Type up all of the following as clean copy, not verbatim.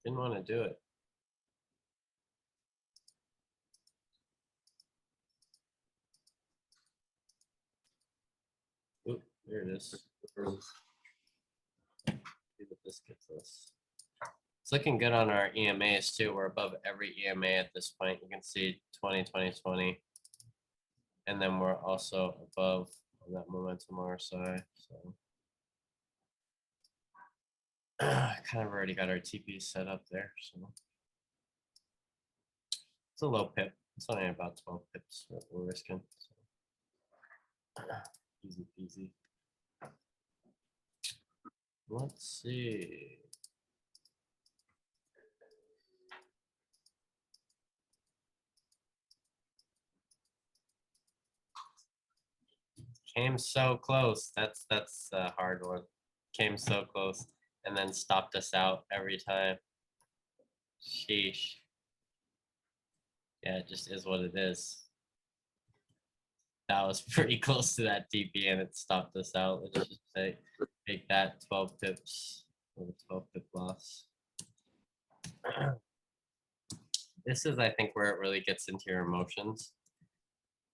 Didn't want to do it. Oop, there it is. See what this gets us. It's looking good on our EMAs too. We're above every EMA at this point. You can see 20, 20, 20. And then we're also above on that momentum RSI. So kind of already got our TP set up there. So it's a low pip. It's only about 12 pips that we're risking. So easy peasy. Let's see. Came so close. That's a hard one. Came so close and then stopped us out every time. Sheesh. Yeah, it just is what it is. That was pretty close to that TP and it stopped us out. Let's just say take that 12 pips with a 12 pip loss. This is, I think, where it really gets into your emotions,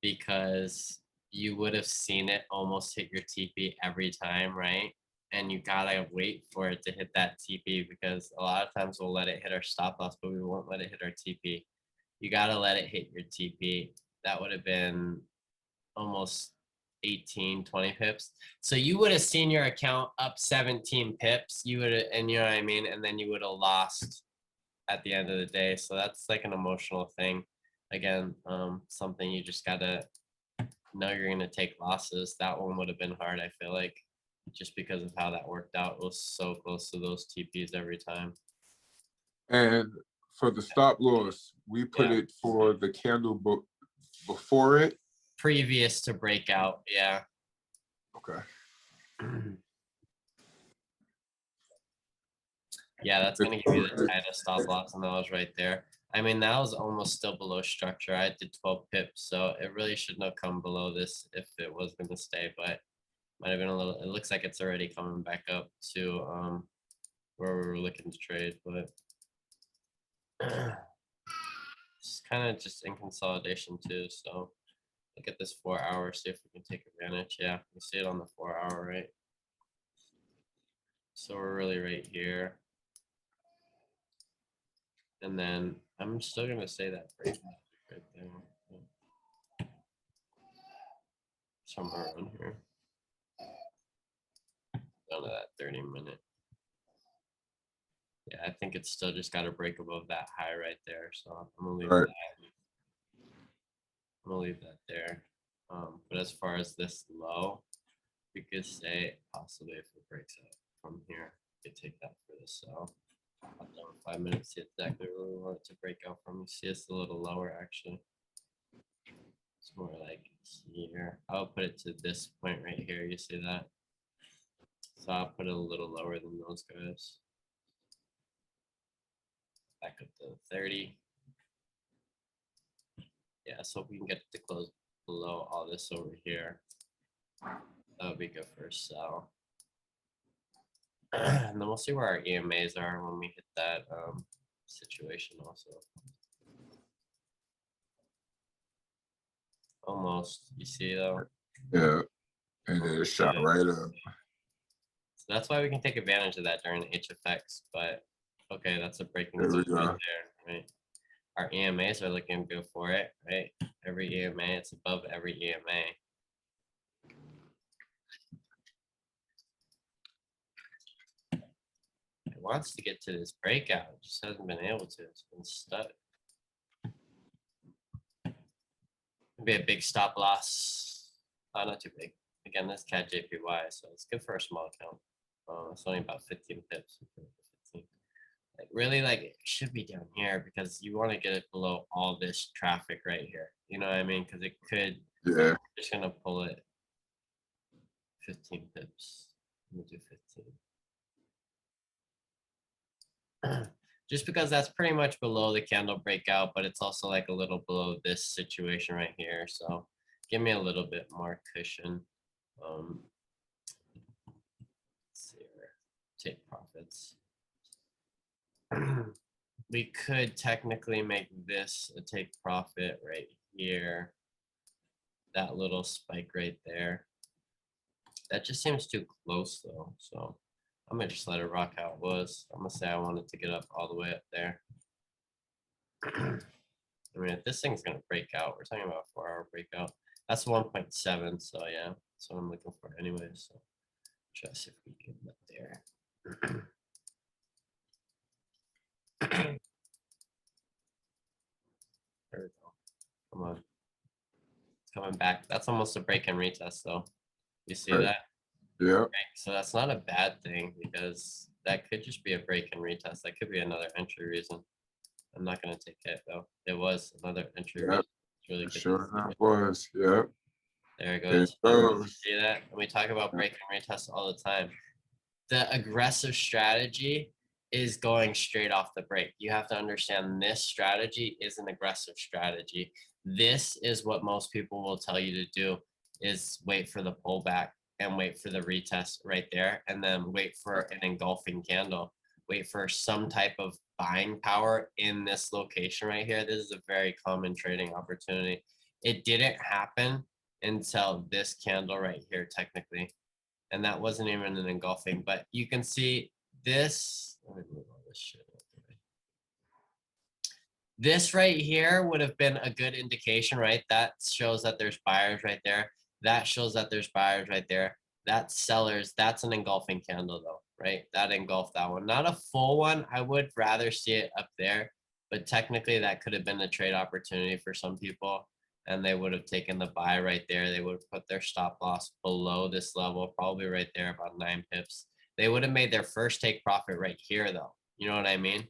because you would have seen it almost hit your TP every time, right? And you gotta wait for it to hit that TP, because a lot of times we'll let it hit our stop loss, but we won't let it hit our TP. You gotta let it hit your TP. That would have been almost 18, 20 pips. So you would have seen your account up 17 pips. You would have, and you know what I mean? And then you would have lost at the end of the day. So that's like an emotional thing. Again, something you just gotta know you're gonna take losses. That one would have been hard, I feel like, just because of how that worked out. It was so close to those TPs every time. And for the stop loss, we put it for the candle book before it. Previous to breakout, yeah. Okay. Yeah, that's gonna give you the tightest stop loss, and that was right there. I mean, that was almost still below structure. I did 12 pips, so it really shouldn't have come below this if it was gonna stay, but might have been a little. It looks like it's already coming back up to where we were looking to trade, but it's kind of just in consolidation too. So look at this 4 hour, see if we can take advantage. Yeah, we see it on the 4 hour, right? So we're really right here. And then I'm still gonna say that break right there. Somewhere around here. Down to that 30-minute. Yeah, I think it's still just got to break above that high right there. So I'm gonna leave that. I'm gonna leave that there. But as far as this low, we could say possibly if it breaks out from here, we could take that for the sell. I'll down 5 minutes, see exactly where we want it to break out from. You see it's a little lower actually. It's more like here. I'll put it to this point right here. You see that? So I'll put it a little lower than those guys. Back up to 30. Yeah, so if we can get it to close below all this over here, that would be good for a sell. And then we'll see where our EMAs are when we hit that situation also. Almost, you see though? Yeah, and then it shot right up. So that's why we can take advantage of that during the HFX, but okay, that's a breaking zone right there, right? Our EMAs are looking good for it, right? Every EMA, it's above every EMA. It wants to get to this breakout, it just hasn't been able to. It's been stuck. It'd be a big stop loss. Not too big. Again, this cat JPY, so it's good for a small account. It's only about 15 pips. 15. Like really, like it should be down here because you want to get it below all this traffic right here. You know what I mean? Because it could. Yeah. Just gonna pull it 15 pips. Let me do 15. Just because that's pretty much below the candle breakout, but it's also like a little below this situation right here. So give me a little bit more cushion. Let's see here. Take profits. we could technically make this a take profit right here. That little spike right there. That just seems too close though. So I'm gonna just let it rock how it was. I'm gonna say I want it to get up all the way up there. I mean, if this thing's gonna break out, we're talking about a 4-hour breakout. That's 1.7, so yeah, that's what I'm looking for anyway. So try to see if we can get there. There we go. Come on. It's coming back. That's almost a break and retest though. You see Right. that? Yeah. Okay, so that's not a bad thing because that could just be a break and retest. That could be another entry reason. I'm not gonna take it though. It was another entry Yep. reason. It's really good. Sure enough was. Yep. There it There it goes. goes. See that? And we talk about break and retest all the time. The aggressive strategy is going straight off the break. You have to understand this strategy is an aggressive strategy. This is what most people will tell you to do is wait for the pullback and wait for the retest right there and then wait for an engulfing candle. Wait for some type of buying power in this location right here. This is a very common trading opportunity. It didn't happen until this candle right here technically. And that wasn't even an engulfing, but you can see this. Let me move all this shit out of the way. This right here would have been a good indication, right? That shows that there's buyers right there. That shows that there's buyers right there. That's sellers. That's an engulfing candle though, right? That engulfed that one. Not a full one. I would rather see it up there, but technically that could have been a trade opportunity for some people. And they would have taken the buy right there. They would have put their stop loss below this level, probably right there, about 9 pips. They would have made their first take profit right here, though. You know what I mean?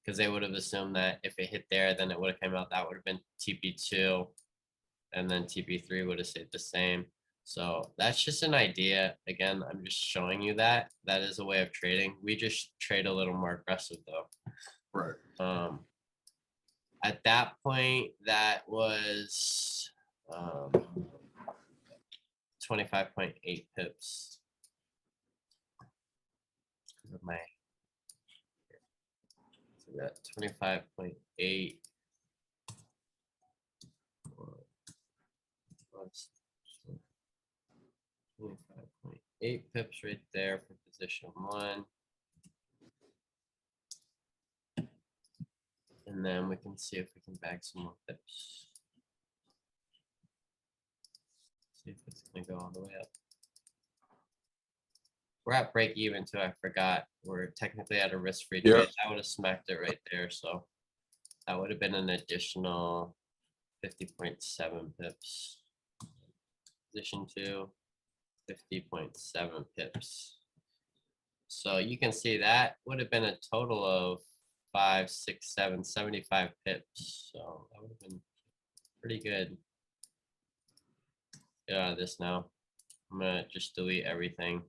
Because they would have assumed that if it hit there, then it would have come out. That would have been TP2, and then TP3 would have stayed the same. So that's just an idea. Again, I'm just showing you that. That is a way of trading. We just trade a little more aggressive, though. Right. At that point, that was 25.8 pips. Of my, so that 25.8 plus 25.8 pips right there for position 1. And then we can see if we can bag some more pips. See if it's gonna go all the way up. We're at break even too, I forgot. We're technically at a risk-free Yeah. trade. I would have smacked it right there, so that would have been an additional 50.7 pips. Position 2, 50.7 pips. So you can see that would have been a total of 5, 6, 7, 75 pips. So that would have been pretty good. Get out of this now. I'm gonna just delete everything.